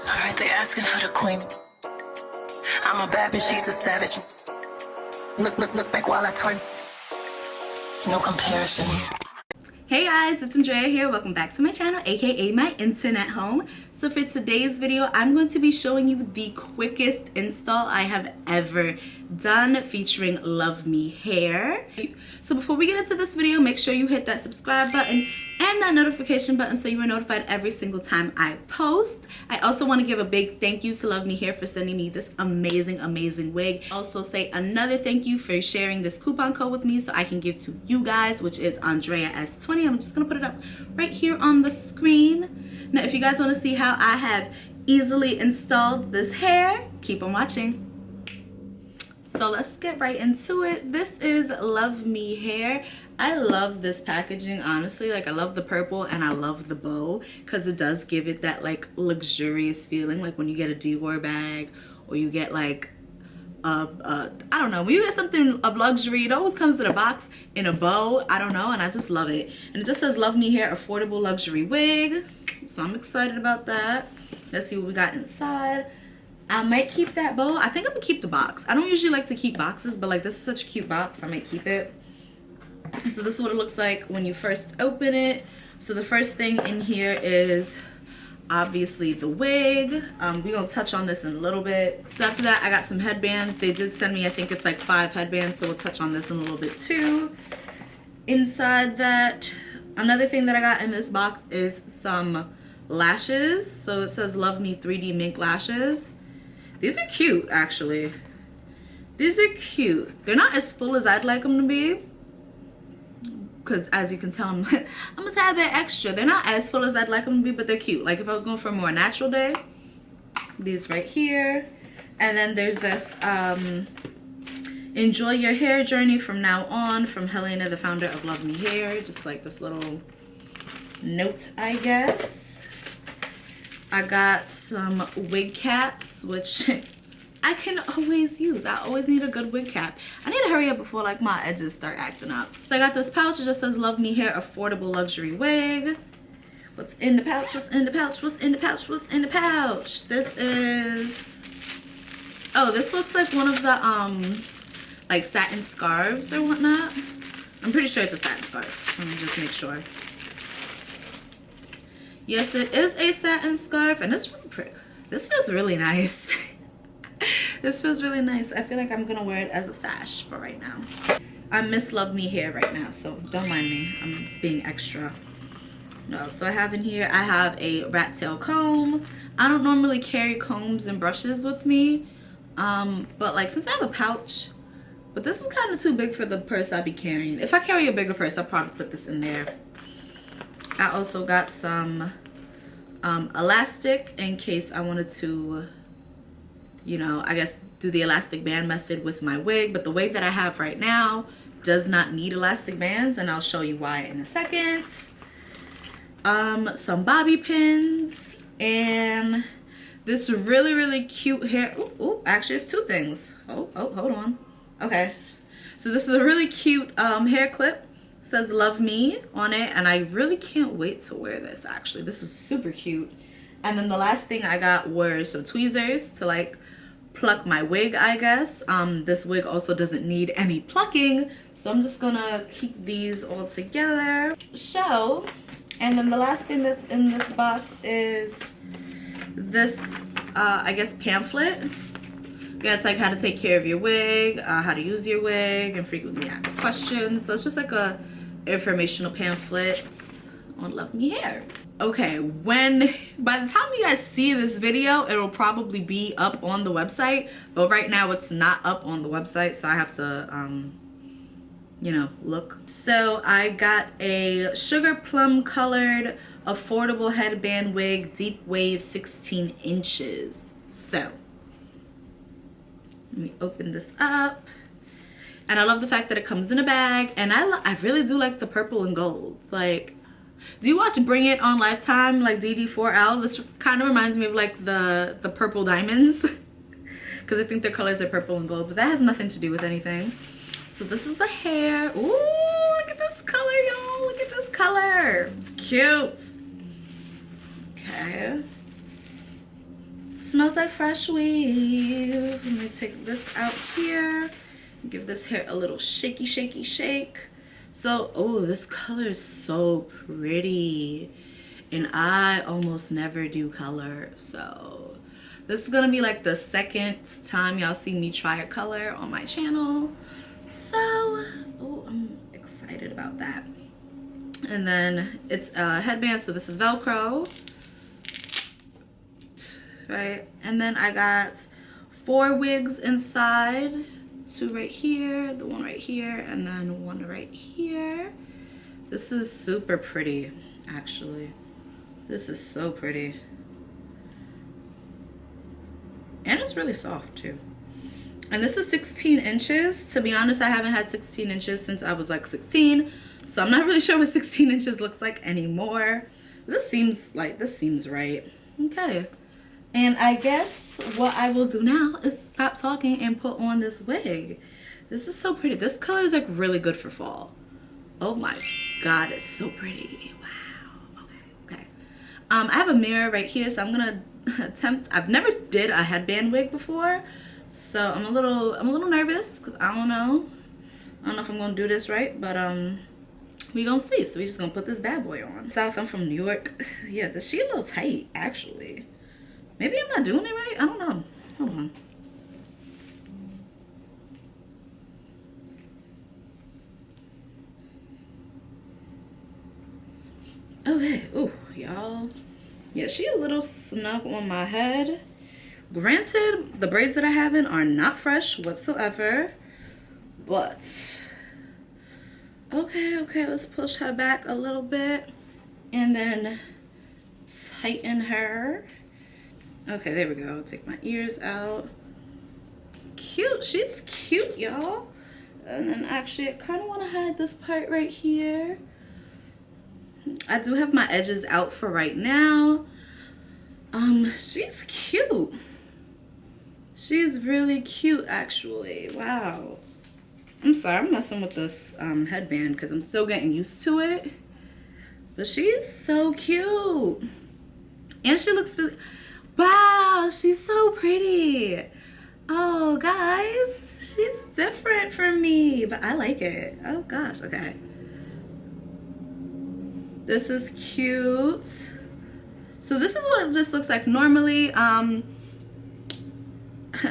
Alright, they asking for the queen. I'm a bad bitch, she's a savage. Look back while I twerk. No comparison. Hey guys, it's Andrea here. Welcome back to my channel, aka my internet home. So for today's video, I'm going to be showing you the quickest install I have ever done featuring Luvme hair. So before we get into this video, make sure you hit that subscribe button and that notification button so you are notified every single time I post. I also want to give a big thank you to Luvme hair for sending me this amazing wig. Also say another thank you for sharing this coupon code with me so I can give to you guys, which is AndreaS20. I'm just gonna put it up right here on the screen. Now if you guys want to see how I have easily installed this hair, keep on watching. So let's get right into it. This is Luvme hair. I love this packaging, honestly. Like, I love the purple and I love the bow because it does give it that like luxurious feeling, like when you get a Dior bag or you get like I don't know, when you get something of luxury, it always comes in a box in a bow. I don't know, and I just love it. And it just says Luvme hair, affordable luxury wig, so I'm excited about that. Let's see what we got inside. I might keep that bow. I think I'm gonna keep the box. I don't usually like to keep boxes, but like this is such a cute box, I might keep it. So this is what it looks like when you first open it. So the first thing in here is obviously the wig. We're gonna touch on this in a little bit. So after that, I got some headbands. They did send me, I think it's like 5 headbands, so we'll touch on this in a little bit too. Inside that, another thing that I got in this box is some lashes. So it says Luvme 3D mink lashes. These are cute, actually. These are cute. They're not as full as I'd like them to be, because as you can tell, I'm a tad bit extra. They're not as full as I'd like them to be, but they're cute. Like if I was going for a more natural day, these right here. And then there's this enjoy your hair journey from now on, from Helena, the founder of Luvme hair. Just like this little note, I guess. I got some wig caps, which I can always use. I always need a good wig cap. I need to hurry up before like my edges start acting up. So I got this pouch. It just says Luvme hair, affordable luxury wig. What's in the pouch? What's in the pouch? What's in the pouch? What's in the pouch? This is, oh, this looks like one of the like satin scarves or whatnot. I'm pretty sure it's a satin scarf. Let me just make sure. Yes, it is a satin scarf, and it's really pretty. This feels really nice. This feels really nice. I feel like I'm gonna wear it as a sash for right now. I miss Luvme hair right now, so don't mind me. I'm being extra. No, so I have in here, I have a rat tail comb. I don't normally carry combs and brushes with me, but like since I have a pouch, but this is kind of too big for the purse I'd be carrying. If I carry a bigger purse, I'll probably put this in there. I also got some elastic in case I wanted to, you know, I guess do the elastic band method with my wig, but the wig that I have right now does not need elastic bands, and I'll show you why in a second. Some bobby pins, and this really cute hair. Ooh, actually it's 2 things. Oh, hold on. Okay, so this is a really cute hair clip. It says Luvme on it, and I really can't wait to wear this. Actually, this is super cute. And then the last thing I got were some tweezers to like pluck my wig, I guess. This wig also doesn't need any plucking, so I'm just gonna keep these all together. So, and then the last thing that's in this box is this I guess pamphlet. Yeah, it's like how to take care of your wig, how to use your wig, and frequently asked questions. So it's just like a informational pamphlet on Luvme hair. Okay, by the time you guys see this video, it'll probably be up on the website, but right now it's not up on the website, so I have to you know, look. So I got a sugar plum colored affordable headband wig, deep wave, 16 inches. So let me open this up. And I love the fact that it comes in a bag, and I really do like the purple and gold. Like, do you watch Bring It on Lifetime, like DD4L? This kind of reminds me of like the purple diamonds, because I think their colors are purple and gold, but that has nothing to do with anything. So this is the hair. Ooh, look at this color, y'all. Look at this color. Cute. Okay. smells like fresh weave. Let me take this out here. Give this hair a little shaky, shaky shake. So, oh, this color is so pretty. And I almost never do color. So, this is going to be like the second time y'all see me try a color on my channel. So, oh, I'm excited about that. And then it's a headband, so this is Velcro. Right, and then I got 4 wigs inside, 2 right here, the one right here, and then one right here. This is super pretty, actually. This is so pretty. And it's really soft too. And this is 16 inches. To be honest, I haven't had 16 inches since I was like 16. So I'm not really sure what 16 inches looks like anymore. This seems right. Okay. And I guess what I will do now is stop talking and put on this wig. This is so pretty. This color is like really good for fall. Oh my God, it's so pretty. Wow. Okay. I have a mirror right here, so I'm gonna attempt. I've never did a headband wig before, so I'm a little nervous because I don't know if I'm gonna do this right, but we gonna see. So we just gonna put this bad boy on. South, I'm from New York. Yeah, this she a little tight actually. Maybe I'm not doing it right. I don't know. Hold on. Okay. Ooh, y'all. Yeah, she a little snug on my head. Granted, the braids that I have in are not fresh whatsoever. But okay, let's push her back a little bit and then tighten her. Okay, there we go. I'll take my ears out. Cute. She's cute, y'all. And then actually, I kind of want to hide this part right here. I do have my edges out for right now. She's cute. She's really cute, actually. Wow. I'm sorry, I'm messing with this headband because I'm still getting used to it. But she's so cute. And she looks really... Wow, she's so pretty. Oh, guys, she's different from me, but I like it. Oh, gosh, okay. This is cute. So this is what this looks like normally.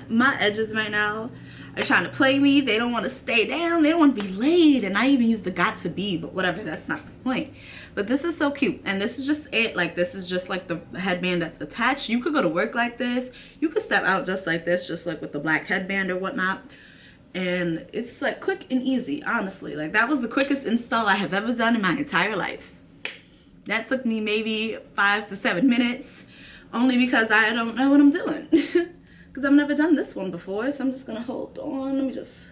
My edges right now are trying to play me. They don't want to stay down. They don't want to be laid. And I even use the got to be, but whatever, that's not the point. But this is so cute. And this is just it. Like, this is just like the headband that's attached. You could go to work like this. You could step out just like this, just like with the black headband or whatnot. And it's like quick and easy, honestly. Like, that was the quickest install I have ever done in my entire life. That took me maybe 5 to 7 minutes, only because I don't know what I'm doing. Because I've never done this one before, so I'm just gonna hold on. Let me just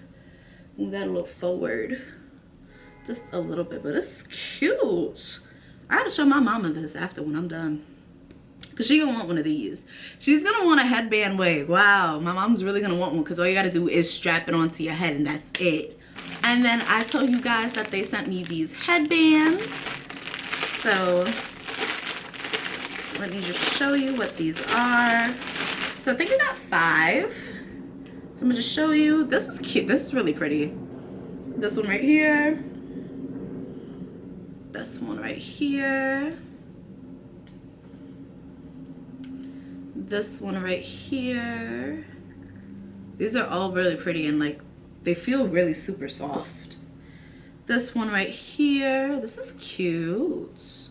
move that a little forward. Just a little bit, but it's cute. I have to show my mama this after when I'm done. Because she gonna want one of these. She's gonna want a headband wig. Wow, my mom's really gonna want one because all you gotta do is strap it onto your head and that's it. And then I told you guys that they sent me these headbands. So let me just show you what these are. So I think I got 5. So I'm gonna just show you. This is cute. This is really pretty. This one right here. This one right here. This one right here. These are all really pretty and like they feel really super soft. This one right here. This is cute.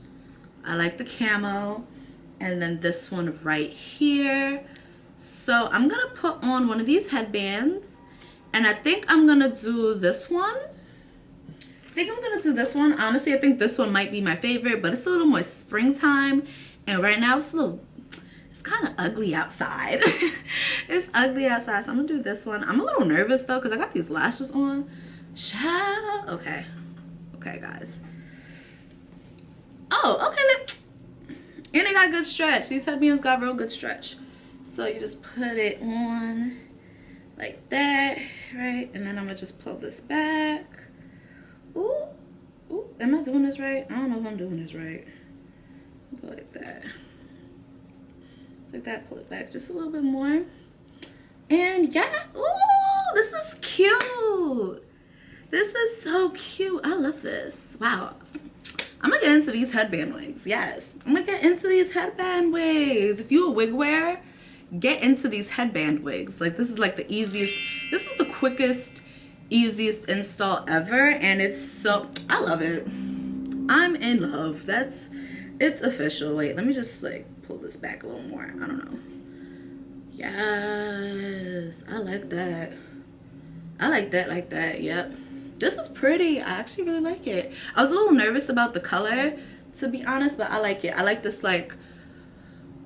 I like the camo. And then this one right here. So I'm gonna put on one of these headbands and I think I'm gonna do this one. Honestly, I think this one might be my favorite, but it's a little more springtime and right now it's kind of ugly outside. It's ugly outside, so I'm gonna do this one. I'm a little nervous though because I got these lashes on. Child. Okay, guys. Oh, okay. And they got good stretch. These headbands got real good stretch. So you just put it on like that, right? And then I'm gonna just pull this back. Ooh, am I doing this right? I don't know if I'm doing this right. Go like that. So like that. Pull it back just a little bit more. And yeah, ooh, this is cute. This is so cute. I love this. Wow. I'm gonna get into these headband wigs. Yes, I'm gonna get into these headband wigs. If you're a wig wearer, get into these headband wigs. Like, this is like the easiest, this is the quickest, easiest install ever, and it's so, I love it. I'm in love. It's official. Wait, let me just like pull this back a little more. I don't know. Yes, I like that. I like that. Yep. This is pretty. I actually really like it. I was a little nervous about the color, to be honest, but I like it. I like this like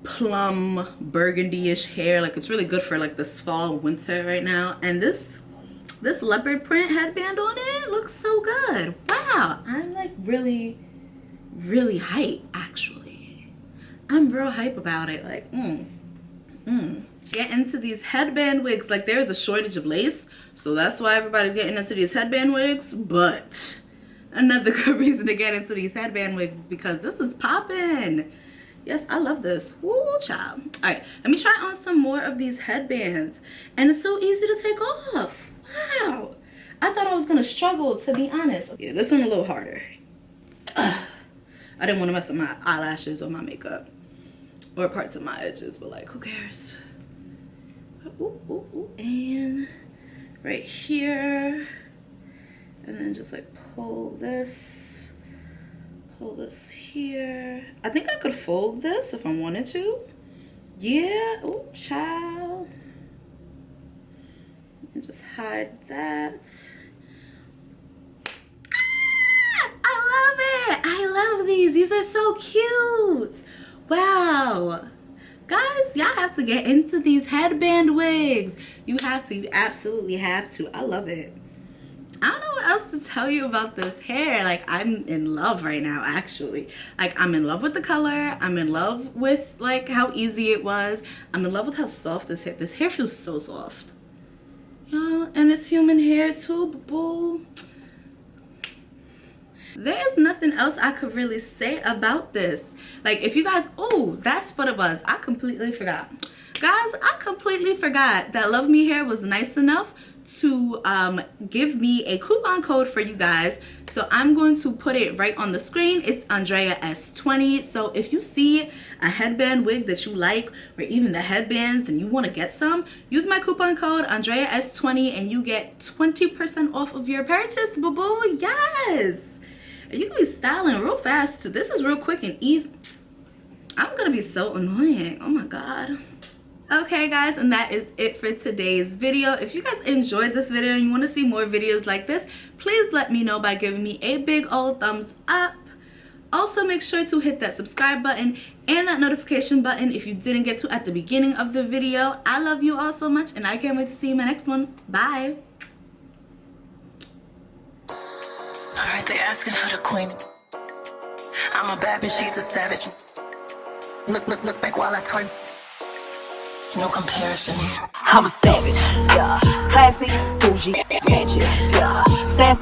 plum burgundy-ish hair. Like, it's really good for like this fall, winter right now. And this leopard print headband on it looks so good. Wow. I'm like really hype, actually. I'm real hype about it. Like, Get into these headband wigs. Like, there's a shortage of lace, so that's why everybody's getting into these headband wigs. But another good reason to get into these headband wigs is because this is popping. Yes, I love this. Woo, child. All right, let me try on some more of these headbands. And it's so easy to take off. Wow. I thought I was gonna struggle, to be honest. Yeah, this one a little harder. I didn't want to mess up my eyelashes or my makeup or parts of my edges, but like, who cares? Ooh, and right here, and then just like pull this here. I think I could fold this if I wanted to. Yeah. Oh, child. And just hide that. I love it. I love these. These are so cute. Wow. Guys, y'all have to get into these headband wigs. You have to. You absolutely have to. I love it. I don't know what else to tell you about this hair. Like, I'm in love right now, actually. Like, I'm in love with the color. I'm in love with, like, how easy it was. I'm in love with how soft this hair. This hair feels so soft. Y'all, and it's human hair, too, boo. There's nothing else I could really say about this. Like, if you guys, oh, that's what it was. I completely forgot. Guys, I completely forgot that Love Me Hair was nice enough to give me a coupon code for you guys. So I'm going to put it right on the screen. It's AndreaS20. So if you see a headband wig that you like, or even the headbands, and you want to get some, use my coupon code AndreaS20 and you get 20% off of your purchase, boo-boo. Yes. You can be styling real fast too. This is real quick and easy. I'm gonna be so annoying. Oh my god. Okay guys, and that is it for today's video. If you guys enjoyed this video and you want to see more videos like this, please let me know by giving me a big old thumbs up. Also, make sure to hit that subscribe button and that notification button if you didn't get to at the beginning of the video. I love you all so much, and I can't wait to see you in my next one. Bye. Alright, they asking for the queen. I'm a bad bitch, she's a savage. Look back while I twerk. No comparison. I'm a savage, yeah. Classy, bougie, ratchet, yeah. Sassy.